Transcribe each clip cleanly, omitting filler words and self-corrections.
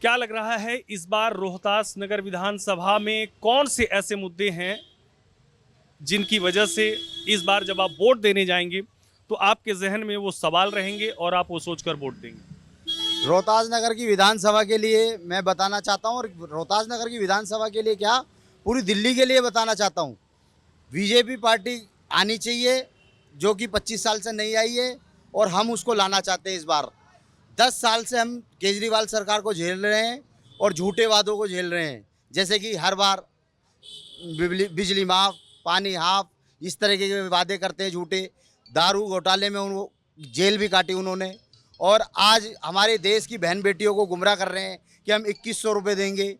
क्या लग रहा है इस बार रोहतास नगर विधानसभा में कौन से ऐसे मुद्दे हैं जिनकी वजह से इस बार जब आप वोट देने जाएंगे तो आपके जहन में वो सवाल रहेंगे और आप वो सोचकर वोट देंगे? रोहतास नगर की विधानसभा के लिए मैं बताना चाहता हूं, और रोहतास नगर की विधानसभा के लिए क्या, पूरी दिल्ली के लिए बताना चाहता हूं। बीजेपी पार्टी आनी चाहिए, जो कि 25 साल से नहीं आई है, और हम उसको लाना चाहते हैं इस बार। 10 साल से हम केजरीवाल सरकार को झेल रहे हैं और झूठे वादों को झेल रहे हैं, जैसे कि हर बार बिजली माफ, पानी हाफ, इस तरह के वादे करते हैं झूठे। दारू घोटाले में उनको जेल भी काटी उन्होंने, और आज हमारे देश की बहन बेटियों को गुमराह कर रहे हैं कि हम 2100 रुपये देंगे।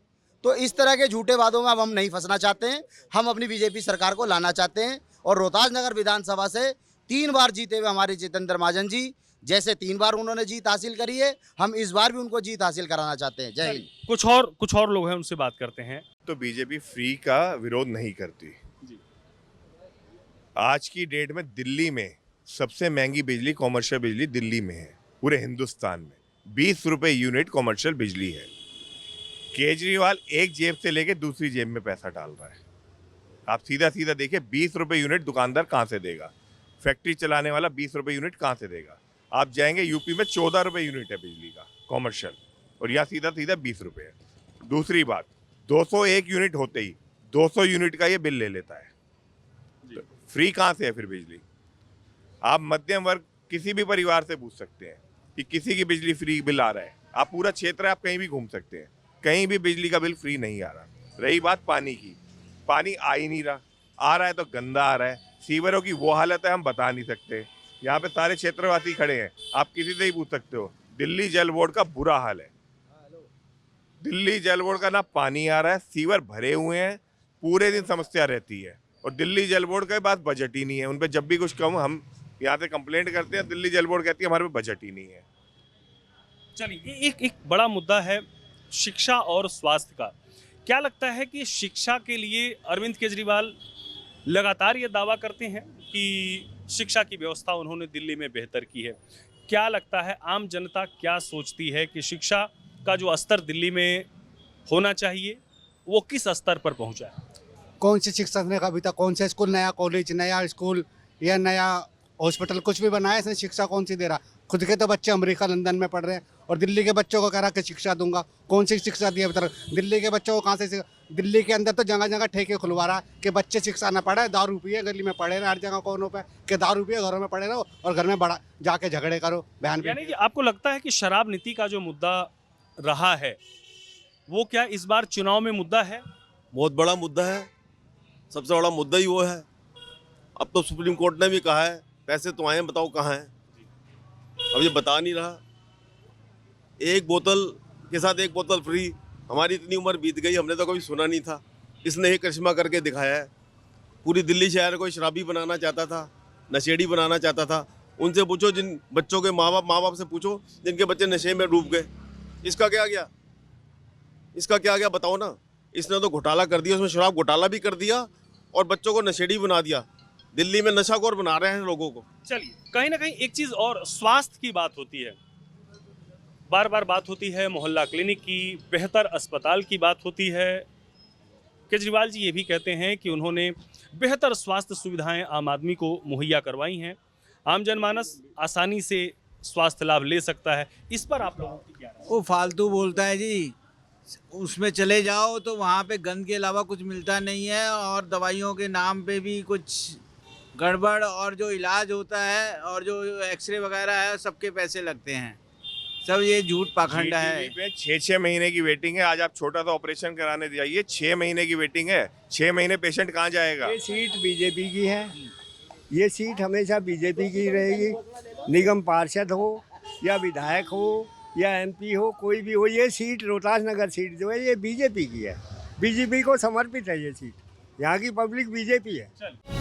तो इस तरह के झूठे वादों में अब हम नहीं फंसना चाहते हैं। हम अपनी बीजेपी सरकार को लाना चाहते हैं, और रोहतास नगर विधानसभा से 3 बार जीते हुए हमारे जितेंद्र महाजन जी, जैसे 3 बार उन्होंने जीत हासिल करी है, हम इस बार भी उनको जीत हासिल कराना चाहते हैं। जय हिंद। कुछ और लोग हैं, उनसे बात करते हैं। तो बीजेपी फ्री का विरोध नहीं करती जी। आज की डेट में दिल्ली में सबसे महंगी बिजली, कॉमर्शियल बिजली दिल्ली में है, पूरे हिंदुस्तान में 20 रुपए यूनिट कॉमर्शियल बिजली है। केजरीवाल एक जेब से लेके दूसरी जेब में पैसा डाल रहा है। आप सीधा सीधा देखिए, 20 रुपए यूनिट दुकानदार कहाँ से देगा? फैक्ट्री चलाने वाला 20 रुपए यूनिट कहाँ से देगा? आप जाएंगे यूपी में 14 रुपए यूनिट है बिजली का कॉमर्शियल, और यहाँ सीधा सीधा 20 रुपए है। दूसरी बात, 201 यूनिट होते ही 200 यूनिट का ये बिल ले लेता है। तो फ्री कहाँ से है फिर बिजली? आप मध्यम वर्ग किसी भी परिवार से पूछ सकते हैं कि किसी की बिजली फ्री बिल आ रहा है। आप पूरा क्षेत्र आप कहीं भी घूम सकते हैं, कहीं भी बिजली का बिल फ्री नहीं आ रहा। रही बात पानी की, पानी आ ही नहीं रहा, आ रहा है तो गंदा आ रहा है। सीवरों की वो हालत है, हम बता नहीं सकते। यहाँ पे सारे क्षेत्रवासी खड़े हैं, आप किसी से ही पूछ सकते हो। दिल्ली जल बोर्ड का बुरा हाल है। दिल्ली जल बोर्ड का ना पानी आ रहा है, सीवर भरे हुए हैं, पूरे दिन समस्या रहती है। और दिल्ली जल बोर्ड के पास बजट ही नहीं है। उन पर जब भी कुछ कम हम यहाँ से कंप्लेंट करते हैं, दिल्ली जल बोर्ड कहती है हमारे पे बजट ही नहीं है। चलिए, एक बड़ा मुद्दा है शिक्षा और स्वास्थ्य का। क्या लगता है कि शिक्षा के लिए अरविंद केजरीवाल लगातार ये दावा करते हैं कि शिक्षा की व्यवस्था उन्होंने दिल्ली में बेहतर की है? क्या लगता है आम जनता क्या सोचती है कि शिक्षा का जो स्तर दिल्ली में होना चाहिए वो किस स्तर पर पहुंचा है? कौन सी शिक्षा ने अभी तक, कौन सा स्कूल, नया कॉलेज, नया स्कूल या नया हॉस्पिटल कुछ भी बनाया इसने? शिक्षा कौन सी दे रहा? खुद के तो बच्चे अमेरिका, लंदन में पढ़ रहे हैं, और दिल्ली के बच्चों को कह रहा कि शिक्षा दूंगा। कौन सी शिक्षा दी अभी तक? दिल्ली के बच्चों को कहाँ से? दिल्ली के अंदर तो जगह जगह ठेके खुलवा रहा कि बच्चे शिक्षा ना पढ़े, दारू पिए, गली में पड़े रहे हर जगह कोनों पे, कि दारू पिए, घरों में पड़े रहो और घर में बड़ा जाके झगड़े करो, बहन। यानी कि आपको लगता है कि शराब नीति का जो मुद्दा रहा है वो क्या इस बार चुनाव में मुद्दा है? बहुत बड़ा मुद्दा है, सबसे बड़ा मुद्दा ही वो है। अब तो सुप्रीम कोर्ट ने भी कहा है पैसे तो आए, बताओ कहाँ हैं? अब ये बता नहीं रहा। एक बोतल के साथ एक बोतल फ्री। हमारी इतनी उम्र बीत गई, हमने तो कभी सुना नहीं था। इसने ही करिश्मा करके दिखाया है। पूरी दिल्ली शहर को शराबी बनाना चाहता था, नशेड़ी बनाना चाहता था। उनसे पूछो, जिन बच्चों के माँ बाप से पूछो जिनके बच्चे नशे में डूब गए। इसका क्या गया? इसका क्या गया बताओ ना। इसने तो घोटाला कर दिया, उसमें शराब घोटाला भी कर दिया और बच्चों को नशेड़ी बना दिया। दिल्ली में नशाखोर बना रहे हैं लोगों को। चलिए, कहीं ना कहीं एक चीज और, स्वास्थ्य की बात होती है, बार बार बात होती है मोहल्ला क्लिनिक की, बेहतर अस्पताल की बात होती है। केजरीवाल जी ये भी कहते हैं कि उन्होंने बेहतर स्वास्थ्य सुविधाएं आम आदमी को मुहैया करवाई हैं, आम जनमानस आसानी से स्वास्थ्य लाभ ले सकता है। इस पर आप लोगों की क्या राय है? वो फालतू बोलता है जी। उसमें चले जाओ तो वहाँ पे गंद के अलावा कुछ मिलता नहीं है, और दवाइयों के नाम पे भी कुछ गड़बड़, और जो इलाज होता है और जो एक्सरे वगैरह है सबके पैसे लगते हैं। सब ये झूठ पाखंड है। 6 महीने की वेटिंग है। आज आप छोटा सा ऑपरेशन कराने जाइए, 6 महीने की वेटिंग है। 6 महीने पेशेंट कहाँ जाएगा? ये सीट बीजेपी की है, ये सीट हमेशा बीजेपी की रहेगी। निगम पार्षद हो या विधायक हो या एमपी हो, कोई भी हो, ये सीट रोहतास नगर सीट जो है ये बीजेपी की है। बीजेपी को समर्पित है ये सीट। यहाँ की पब्लिक बीजेपी है।